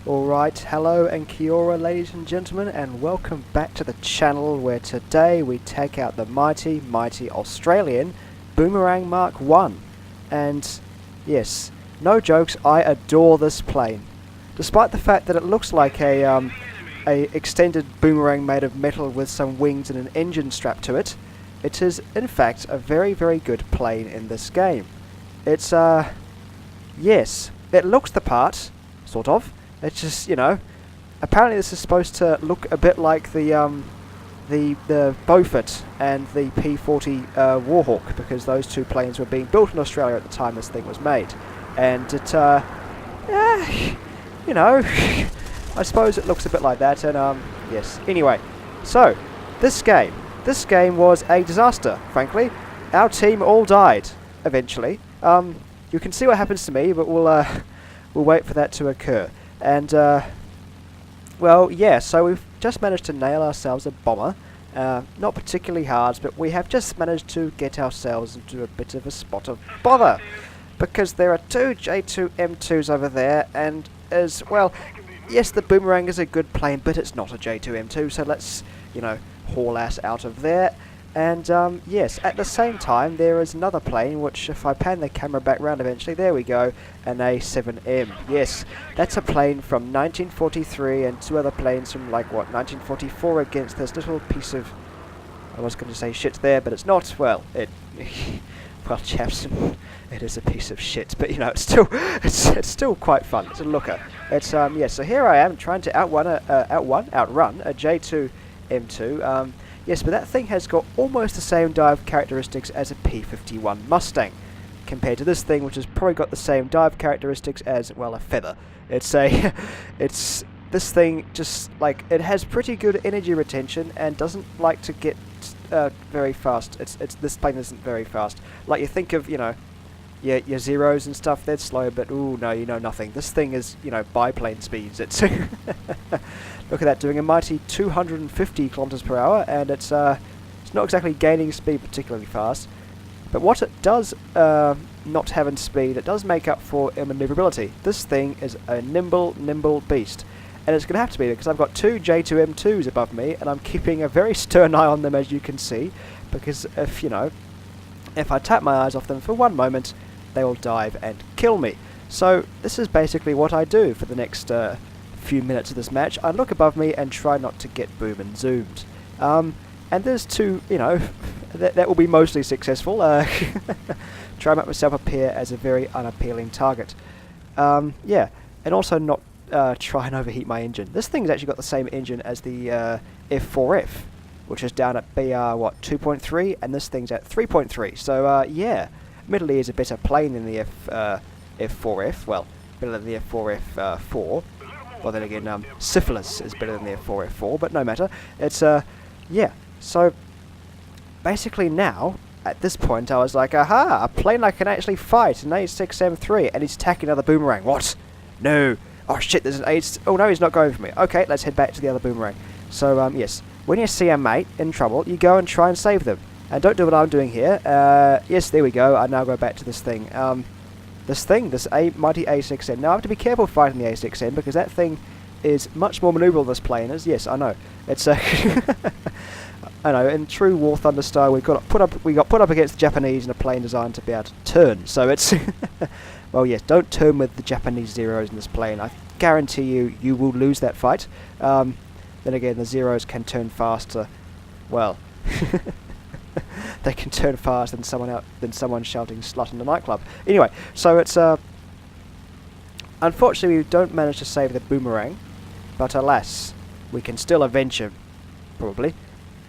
Alright, hello and kia ora ladies and gentlemen, and welcome back to the channel where today we take out the mighty Australian Boomerang Mark 1. And yes, no jokes, I adore this plane. Despite the fact that it looks like a extended boomerang made of metal with some wings and an engine strapped to it, it is in fact a very good plane in this game. It's yes, it looks the part, sort of. It's just, you know, apparently this is supposed to look a bit like the Beaufort and the P-40 Warhawk, because those two planes were being built in Australia at the time this thing was made. And it, you know, I suppose it looks a bit like that, and yes. Anyway, so, this game was a disaster, frankly. Our team all died, eventually. You can see what happens to me, but we'll wait for that to occur. And, well, yeah, so we've just managed to nail ourselves a bomber. Not particularly hard, but we have just managed to get ourselves into a bit of a spot of bother. Because there are two J2M2s over there, and as well, yes, the Boomerang is a good plane, but it's not a J2M2, so let's, you know, haul ass out of there. And, yes, at the same time, there is another plane, which, if I pan the camera back round eventually, there we go, an A7M. Yes, that's a plane from 1943, and two other planes from, like, what, 1944 against this little piece of, I was going to say shit there, but it's not. Well, well, chaps, it is a piece of shit, but, you know, it's still quite fun. It's a looker. It's, yeah, so here I am, trying to outrun a J2M2, yes, but that thing has got almost the same dive characteristics as a P-51 Mustang, compared to this thing, which has probably got the same dive characteristics as, well, a feather. It's a, this thing just, like, it has pretty good energy retention and doesn't like to get very fast. This plane isn't very fast. Like, you think of, you know, your Zeros and stuff, they're slow, but ooh, no, you know nothing. This thing is, you know, biplane speeds. It's look at that, doing a mighty 250 kilometers per hour, and it's not exactly gaining speed particularly fast. But what it does not have in speed, it does make up for in maneuverability. This thing is a nimble beast, and it's going to have to be, because I've got two J2M2s above me, and I'm keeping a very stern eye on them, as you can see, because if, you know, if I tap my eyes off them for one moment, they will dive and kill me. So this is basically what I do for the next few minutes of this match. I look above me and try not to get boom and zoomed. And there's two, you know, that will be mostly successful. Try and make myself appear as a very unappealing target. Yeah, and also not try and overheat my engine. This thing's actually got the same engine as the F4F, which is down at BR, what, 2.3, and this thing's at 3.3. So, yeah, admittedly is a better plane than the F4F, well, better than the F4F4. Well, then again, Syphilis is better than the F4F4, but no matter. It's, yeah, so, basically now, at this point, I was like, aha, a plane I can actually fight, an A6M3, and he's attacking another Boomerang. What? No. Oh, shit, there's an A... Oh, no, he's not going for me. Okay, let's head back to the other Boomerang. So, yes, when you see a mate in trouble, you go and try and save them. And don't do what I'm doing here. Yes, there we go. I now go back to this thing. This mighty A6M. Now, I have to be careful fighting the A6M, because that thing is much more maneuverable than this plane is. Yes, I know. It's I know, in true War Thunder style, we got put up against the Japanese in a plane designed to be able to turn. So it's... well, yes, don't turn with the Japanese Zeros in this plane. I guarantee you will lose that fight. Then again, the Zeros can turn faster. Well... they can turn faster than someone shouting slut in the nightclub. Anyway, so it's unfortunately we don't manage to save the Boomerang, but alas, we can still avenge him, probably.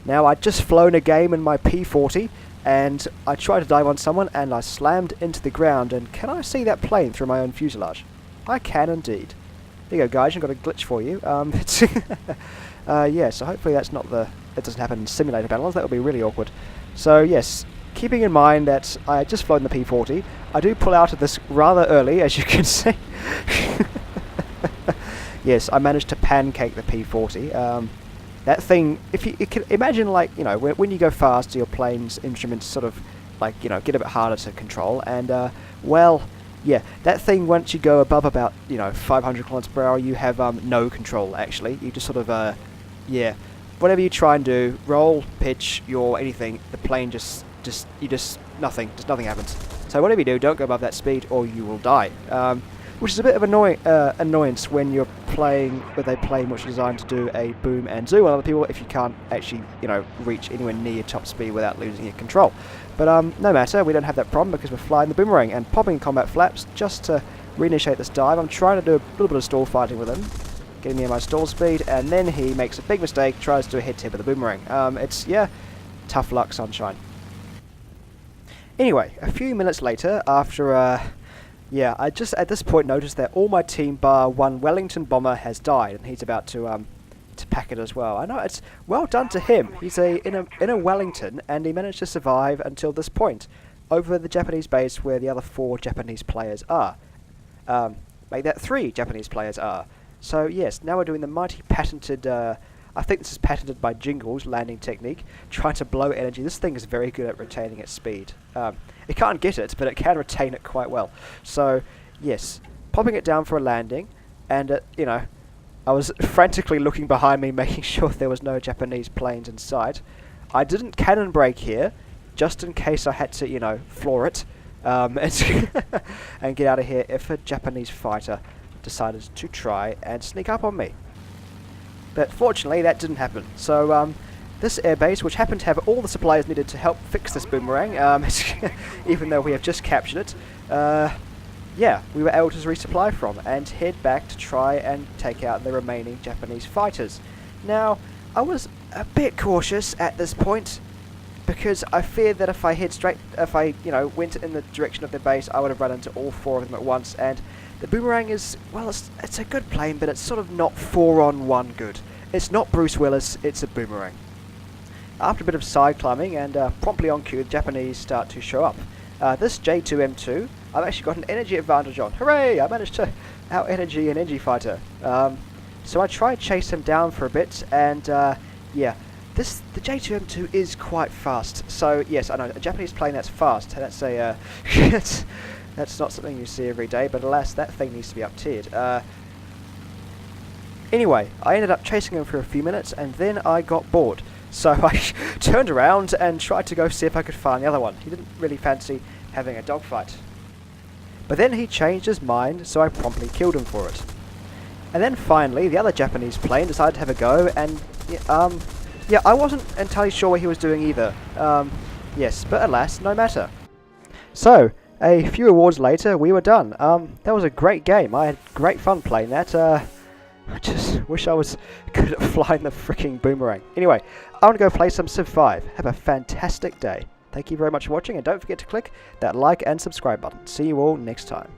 Now, I'd just flown a game in my P-40, and I tried to dive on someone, and I slammed into the ground, and can I see that plane through my own fuselage? I can indeed. There you go, guys, I've got a glitch for you. Yeah, so hopefully that's not the... It doesn't happen in simulator battles, that would be really awkward. So, yes, keeping in mind that I had just flown the P-40, I do pull out of this rather early, as you can see. Yes, I managed to pancake the P-40. That thing, if you can imagine, like, you know, when you go fast, your plane's instruments sort of, like, you know, get a bit harder to control, and, well, yeah, that thing, once you go above about, you know, 500 kilometers per hour, you have no control, actually. You just sort of, yeah, whatever you try and do, roll, pitch, yaw, anything, the plane nothing happens. So whatever you do, don't go above that speed or you will die. Which is a bit of annoyance when you're playing with a plane which is designed to do a boom and zoom on other people if you can't actually, you know, reach anywhere near top speed without losing your control. But no matter, we don't have that problem because we're flying the boomerang and popping combat flaps just to reinitiate this dive. I'm trying to do a little bit of stall fighting with him, getting near my stall speed, and then he makes a big mistake, tries to do a head tip with the boomerang. It's, yeah, tough luck, sunshine. Anyway, a few minutes later, after, yeah, I just at this point noticed that all my team bar one Wellington bomber has died, and he's about to pack it as well. I know, it's well done to him. He's in a Wellington, and he managed to survive until this point, over the Japanese base where the other 4 Japanese players are. Make that 3 Japanese players are. So yes, now we're doing the mighty patented, I think this is patented by Jingles landing technique, trying to blow energy. This thing is very good at retaining its speed. It can't get it, but it can retain it quite well. So yes, popping it down for a landing, and you know, I was frantically looking behind me, making sure there was no Japanese planes in sight. I didn't cannon brake here, just in case I had to, you know, floor it, and get out of here if a Japanese fighter decided to try and sneak up on me. But fortunately that didn't happen. So this airbase, which happened to have all the supplies needed to help fix this boomerang, even though we have just captured it, yeah, we were able to resupply from and head back to try and take out the remaining Japanese fighters. Now, I was a bit cautious at this point because I feared that if I you know, went in the direction of their base, I would have run into all 4 of them at once, and the boomerang is, well, it's a good plane, but it's sort of not 4-on-1 good. It's not Bruce Willis, it's a boomerang. After a bit of side climbing and promptly on cue, the Japanese start to show up. This J2M2, I've actually got an energy advantage on. Hooray! I managed to out-energy an energy fighter. So I tried to chase him down for a bit, and yeah, the J2M2 is quite fast. So yes, I know, a Japanese plane that's fast, that's a... That's not something you see every day, but alas, that thing needs to be up-tiered. Anyway, I ended up chasing him for a few minutes, and then I got bored. So I turned around and tried to go see if I could find the other one. He didn't really fancy having a dogfight. But then he changed his mind, so I promptly killed him for it. And then finally, the other Japanese plane decided to have a go, and yeah, I wasn't entirely sure what he was doing either. Yes, but alas, no matter. So, a few awards later, we were done. That was a great game. I had great fun playing that. I just wish I was good at flying the freaking boomerang. Anyway, I want to go play some Civ 5. Have a fantastic day. Thank you very much for watching, and don't forget to click that like and subscribe button. See you all next time.